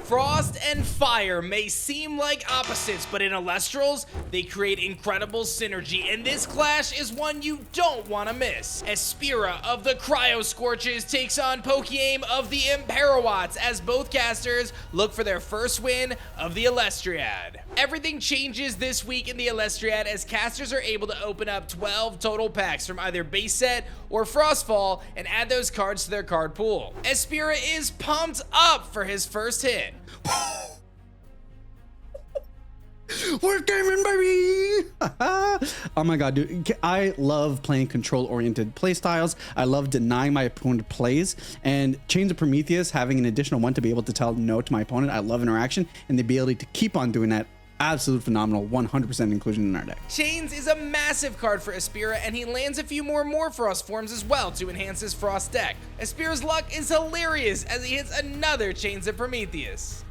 Frost and fire may seem like opposites, but in Elestrals, they create incredible synergy, and this clash is one you don't want to miss. Espira of the Cryo Scorches takes on PokeaimMD of the Imperawatts as both casters look for their first win of the Elestriad. Everything changes this week in the Elestriad as casters are able to open up 12 total packs from either base set or Frostfall and add those cards to their card pool. Espira is pumped up for his first hit. We're gaming, baby! Oh my god, dude. I love playing control-oriented playstyles. I love denying my opponent plays. And Chains of Prometheus, having an additional one to be able to tell no to my opponent, I love interaction. And the ability to keep on doing that, absolute phenomenal. 100% inclusion in our deck. Chains is a massive card for Espira, and he lands a few more Morphrost forms as well to enhance his Frost deck. Espira's luck is hilarious as he hits another Chains of Prometheus.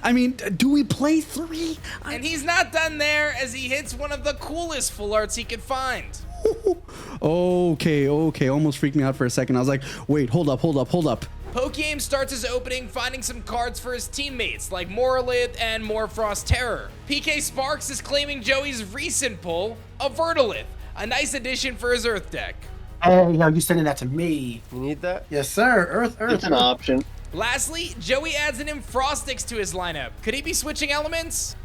I mean, do we play 3? And he's not done there as he hits one of the coolest full arts he could find. Okay, almost freaked me out for a second. I was like, wait, hold up. PokeaimMD starts his opening finding some cards for his teammates like Morlith and Morphrost Terror. PK Sparks is claiming Joey's recent pull, a Vertilith, a nice addition for his Earth deck. Hey, yo, you sending that to me? You need that? Yes, sir. Earth. It's an option. Lastly, Joey adds an Infrostix to his lineup. Could he be switching elements?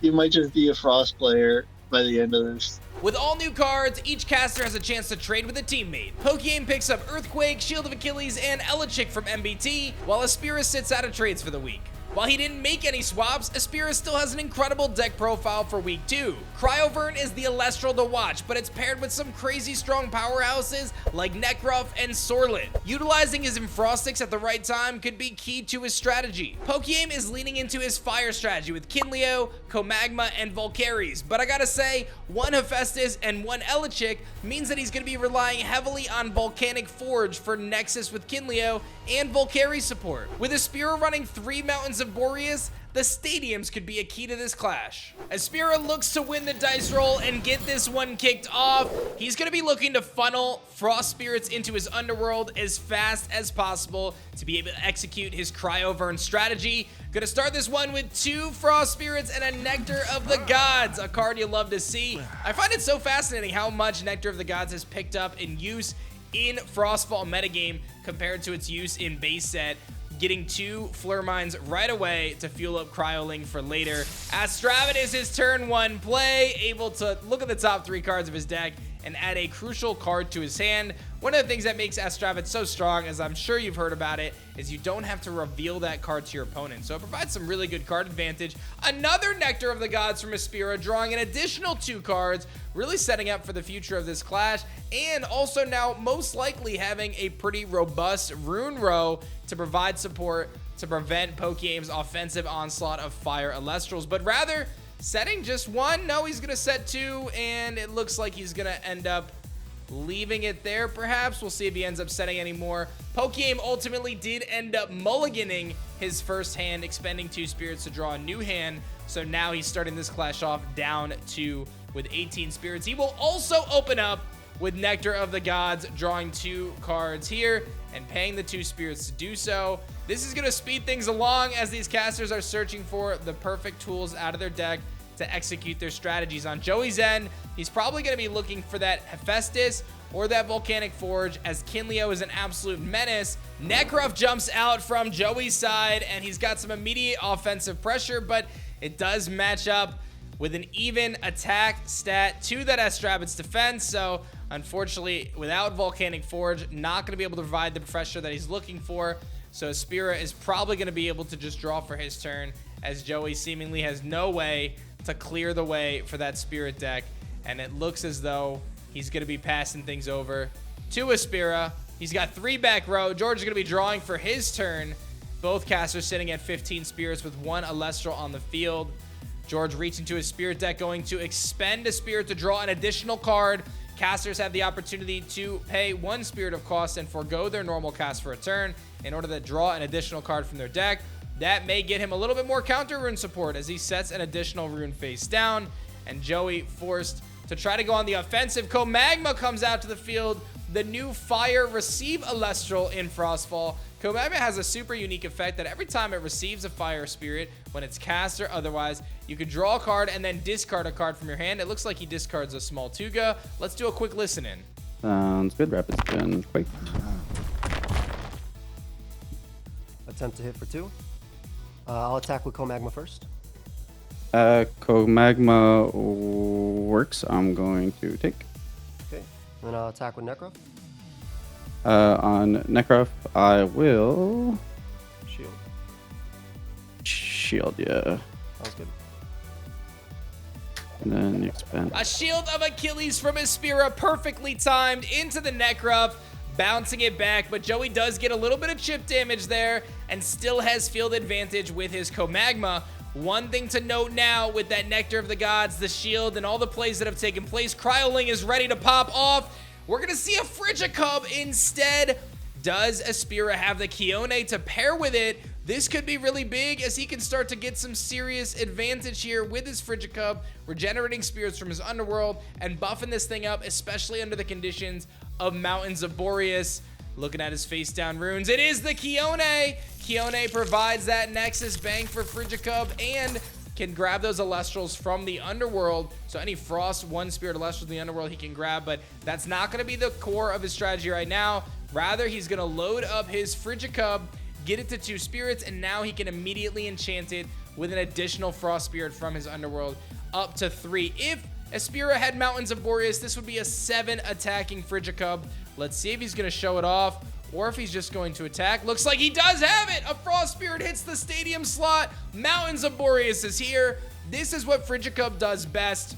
You might just be a Frost player by the end of this. With all new cards, each caster has a chance to trade with a teammate. PokeaimMD picks up Earthquake, Shield of Achilles, and Elechick from MBT, while Espira sits out of trades for the week. While he didn't make any swaps, Espira still has an incredible deck profile for week 2. Cryovern is the Elestral to watch, but it's paired with some crazy strong powerhouses like Nekruff and Sorlet. Utilizing his Infrostix at the right time could be key to his strategy. PokeaimMD is leaning into his fire strategy with Kinleo, Comagma, and Volcaries, but I gotta say, one Hephaestus and one Elechick means that he's gonna be relying heavily on Volcanic Forge for Nexus with Kinleo and Volcari support. With Espira running 3 Mountains of Boreas, the stadiums could be a key to this clash. Espira looks to win the dice roll and get this one kicked off. He's going to be looking to funnel Frost Spirits into his underworld as fast as possible to be able to execute his Cryovern strategy. Gonna start this one with 2 Frost Spirits and a Nectar of the Gods, a card you love to see. I find it so fascinating how much Nectar of the Gods has picked up in use in Frostfall metagame compared to its use in base set. Getting 2 Fleur Mines right away to fuel up Cryoling for later. Astravid is his turn 1 play, able to look at the top 3 cards of his deck and add a crucial card to his hand. One of the things that makes Astravid so strong, as I'm sure you've heard about it, is you don't have to reveal that card to your opponent. So it provides some really good card advantage. Another Nectar of the Gods from Espira, drawing an additional 2 cards, really setting up for the future of this clash, and also now most likely having a pretty robust rune row to provide support to prevent PokeaimMD's offensive onslaught of fire Elestrals, but rather setting just 1. No, he's gonna set 2, and it looks like he's gonna end up leaving it there perhaps. We'll see if he ends up setting any more. PokeaimMD ultimately did end up mulliganing his first hand, expending 2 spirits to draw a new hand, so now he's starting this clash off down 2 with 18 spirits. He will also open up with Nectar of the Gods, drawing 2 cards here and paying the 2 spirits to do so. This is going to speed things along as these casters are searching for the perfect tools out of their deck to execute their strategies. On Joey's end, he's probably going to be looking for that Hephaestus or that Volcanic Forge, as Kinleo is an absolute menace. Nekruff jumps out from Joey's side, and he's got some immediate offensive pressure, but it does match up with an even attack stat to that Astravid's defense. So unfortunately, without Volcanic Forge, not going to be able to provide the pressure that he's looking for. So Espira is probably going to be able to just draw for his turn, as Joey seemingly has no way to clear the way for that Spirit deck. And it looks as though he's going to be passing things over to Espira. He's got 3 back row. George is going to be drawing for his turn. Both casters sitting at 15 spirits with 1 Elestral on the field. George reaching to his Spirit deck, going to expend a Spirit to draw an additional card. Casters have the opportunity to pay 1 Spirit of cost and forego their normal cast for a turn in order to draw an additional card from their deck. That may get him a little bit more counter rune support as he sets an additional rune face down, and Joey forced to try to go on the offensive. Comagma comes out to the field, the new Fire Receive Elestral in Frostfall. PokeaimMD has a super unique effect that every time it receives a Fire Spirit, when it's cast or otherwise, you can draw a card and then discard a card from your hand. It looks like he discards a small Tuga. Let's do a quick listen in. Sounds good. Rapid Spin, Quake. Attempt to hit for 2. I'll attack with Comagma first. Comagma works. I'm going to take. Okay. Then I'll attack with Necrof. On Necrof, I will Shield. shield, yeah. Sounds good. And then expand. A Shield of Achilles from Espira, perfectly timed into the Necrof, bouncing it back, but Joey does get a little bit of chip damage there and still has field advantage with his Comagma. One thing to note now with that Nectar of the Gods, the shield, and all the plays that have taken place, Cryoling is ready to pop off. We're going to see a Frigicub instead. Does Espira have the Kione to pair with it? This could be really big as he can start to get some serious advantage here with his Frigicub, regenerating spirits from his underworld and buffing this thing up, especially under the conditions of Mountains of Boreas. Looking at his face down runes, it is the Kione. Kione provides that Nexus bank for Frigicub and can grab those Elestrals from the underworld. So any Frost 1 Spirit Elestrals in the underworld he can grab, but that's not going to be the core of his strategy right now. Rather, he's going to load up his Frigicub, get it to 2 spirits, and now he can immediately enchant it with an additional Frost Spirit from his underworld up to 3. If Espira had Mountains of Boreas, this would be a 7 attacking Frigicub. Let's see if he's going to show it off or if he's just going to attack. Looks like he does have it. A Frost Spirit hits the stadium slot. Mountains of Boreas is here. This is what Frigicub does best,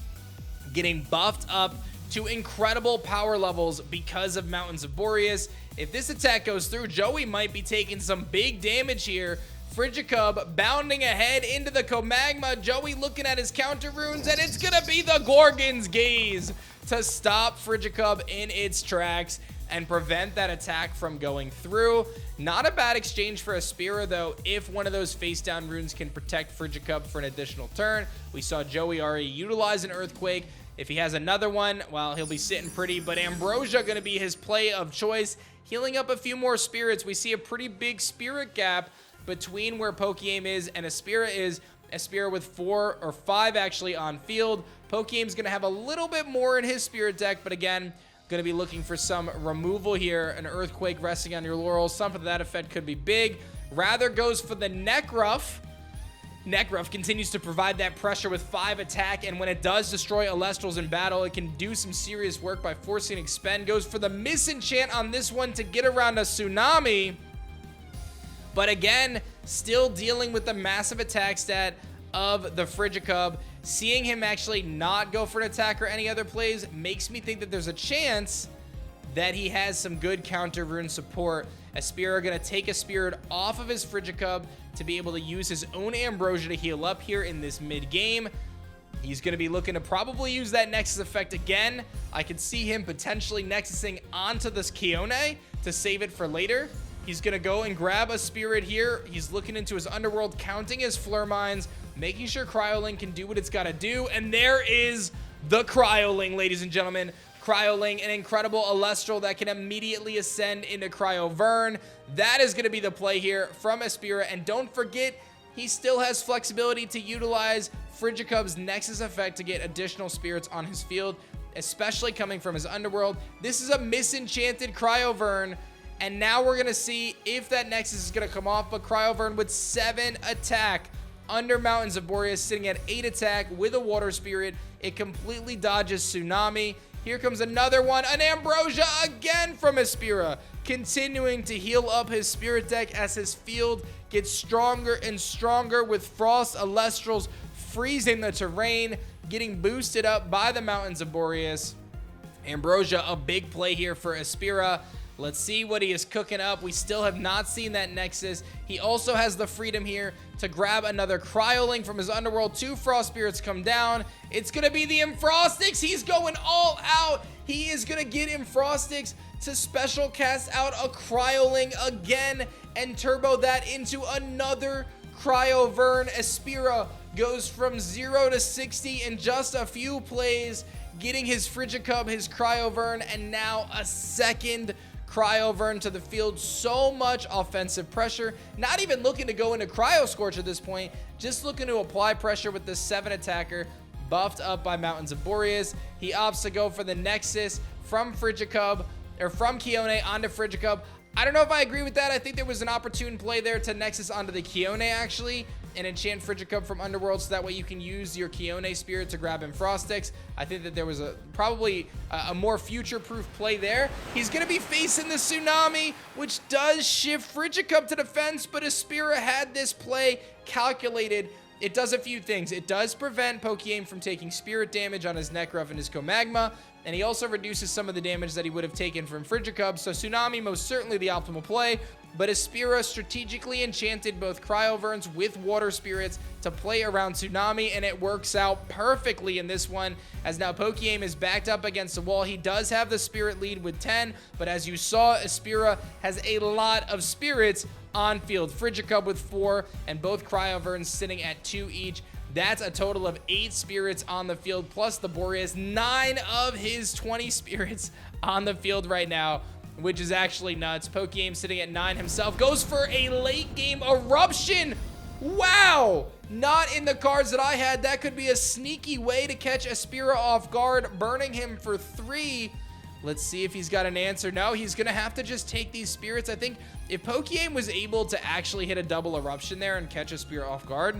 getting buffed up to incredible power levels because of Mountains of Boreas. If this attack goes through, Joey might be taking some big damage here. Frigicub bounding ahead into the Comagma. Joey looking at his counter runes, and it's gonna be the Gorgon's Gaze to stop Frigicub in its tracks and prevent that attack from going through. Not a bad exchange for Espira, though, if one of those face down runes can protect Frigicub for an additional turn. We saw Joey already utilize an Earthquake. If he has another one, well, he'll be sitting pretty, but Ambrosia gonna be his play of choice. Healing up a few more spirits. We see a pretty big spirit gap between where PokeAim is and Espira is. Espira with 4 or 5 actually on field. PokeAim's going to have a little bit more in his spirit deck, but again, going to be looking for some removal here. An Earthquake resting on your laurels. Something to that effect could be big. Rather goes for the Necrof. Necrof continues to provide that pressure with 5 attack, and when it does destroy Elestrals in battle, it can do some serious work by forcing expend. Goes for the Misenchant on this one to get around a Tsunami. But again, still dealing with the massive attack stat of the Frigicub. Seeing him actually not go for an attack or any other plays makes me think that there's a chance that he has some good counter rune support. Espira gonna take a spirit off of his Frigicub to be able to use his own Ambrosia to heal up here in this mid game. He's gonna be looking to probably use that Nexus effect again. I could see him potentially Nexusing onto this Kione to save it for later. He's gonna go and grab a spirit here. He's looking into his underworld, counting his Fleur Mines, making sure Cryoling can do what it's gotta do. And there is the Cryoling, ladies and gentlemen. Cryoling, an incredible Elestral that can immediately ascend into Cryovern. That is gonna be the play here from Espira. And don't forget, he still has flexibility to utilize Frigicub's Nexus effect to get additional spirits on his field, especially coming from his underworld. This is a misenchanted Cryovern. And now we're going to see if that Nexus is going to come off. But Cryovern with 7 attack under Mountains of Boreas, sitting at 8 attack with a Water Spirit. It completely dodges Tsunami. Here comes another one. An Ambrosia again from Espira. Continuing to heal up his spirit deck as his field gets stronger and stronger with Frost Elestrals freezing the terrain, getting boosted up by the Mountains of Boreas. Ambrosia, a big play here for Espira. Let's see what he is cooking up. We still have not seen that Nexus. He also has the freedom here to grab another Cryoling from his underworld. 2 Frost Spirits come down. It's going to be the Infrostix. He's going all out. He is going to get Infrostix to special cast out a Cryoling again and turbo that into another Cryovern. Espira goes from 0 to 60 in just a few plays, getting his Frigicub, his Cryovern, and now a second Cryovern to the field. So much offensive pressure. Not even looking to go into Cryo Scorch at this point, just looking to apply pressure with the 7 attacker, buffed up by Mountains of Boreas. He opts to go for the Nexus from Frigicub, or from Kione onto Frigicub. I don't know if I agree with that. I think there was an opportune play there to Nexus onto the Kione, actually, and enchant Frigicub from Underworld, so that way you can use your Kione Spirit to grab him Frostix. I think that there was probably a more future-proof play there. He's going to be facing the Tsunami, which does shift Frigicub to defense, but Espira had this play calculated. It does a few things. It does prevent PokeAim from taking spirit damage on his Necruff and his Comagma, and he also reduces some of the damage that he would have taken from Frigicub. So Tsunami, most certainly the optimal play, but Espira strategically enchanted both Cryoverns with Water Spirits to play around Tsunami, and it works out perfectly in this one, as now PokeAim is backed up against the wall. He does have the Spirit lead with 10, but as you saw, Espira has a lot of Spirits on field. Frigicub with 4, and both Cryoverns sitting at 2 each. That's a total of 8 Spirits on the field, plus the Boreas, 9 of his 20 Spirits on the field right now, which is actually nuts. PokeAim sitting at 9 himself, goes for a late game Eruption. Wow, not in the cards that I had. That could be a sneaky way to catch Espira off guard, burning him for 3. Let's see if he's got an answer. No, he's gonna have to just take these Spirits. I think if PokeAim was able to actually hit a double Eruption there and catch Espira off guard,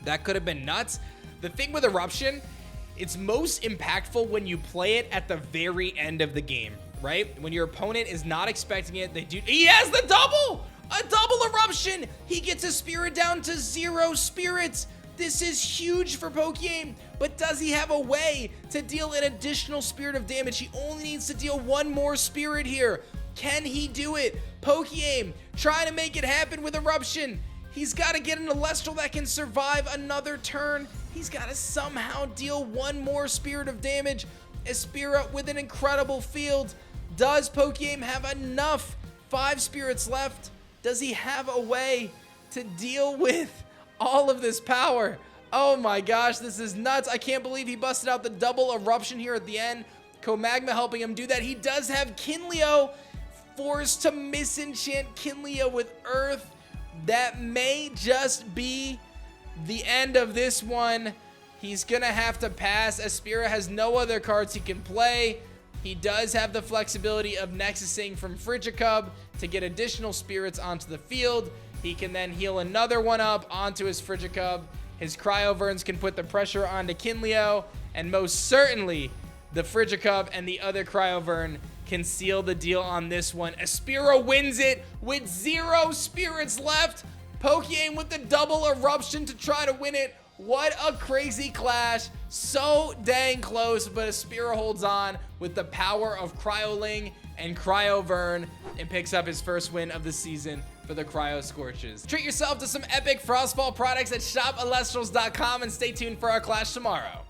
that could have been nuts. The thing with Eruption, it's most impactful when you play it at the very end of the game, right? When your opponent is not expecting it, he has the double! A double Eruption! He gets a Spirit down to 0 Spirits. This is huge for PokeAim, but does he have a way to deal an additional Spirit of damage? He only needs to deal 1 more Spirit here. Can he do it? PokeAim trying to make it happen with Eruption. He's got to get an Elestral that can survive another turn. He's got to somehow deal 1 more Spirit of damage. Espira with an incredible field. Does PokeAim have enough? 5 Spirits left. Does he have a way to deal with all of this power? Oh my gosh, this is nuts. I can't believe he busted out the double Eruption here at the end. Comagma helping him do that. He does have Kinleo, forced to misenchant Kinleo with Earth. That may just be the end of this one. He's gonna have to pass. Espira has no other cards he can play. He does have the flexibility of Nexusing from Frigicub to get additional Spirits onto the field. He can then heal another one up onto his Frigicub. His Cryoverns can put the pressure onto Kinleo, and most certainly the Frigicub and the other Cryovern can seal the deal on this one. Espira wins it with 0 Spirits left. PokeAim with the double Eruption to try to win it. What a crazy clash. So dang close, but Espira holds on with the power of Cryoling and Cryovern and picks up his first win of the season for the Cryo Scorches. Treat yourself to some epic Frostfall products at shopelestrals.com and stay tuned for our clash tomorrow.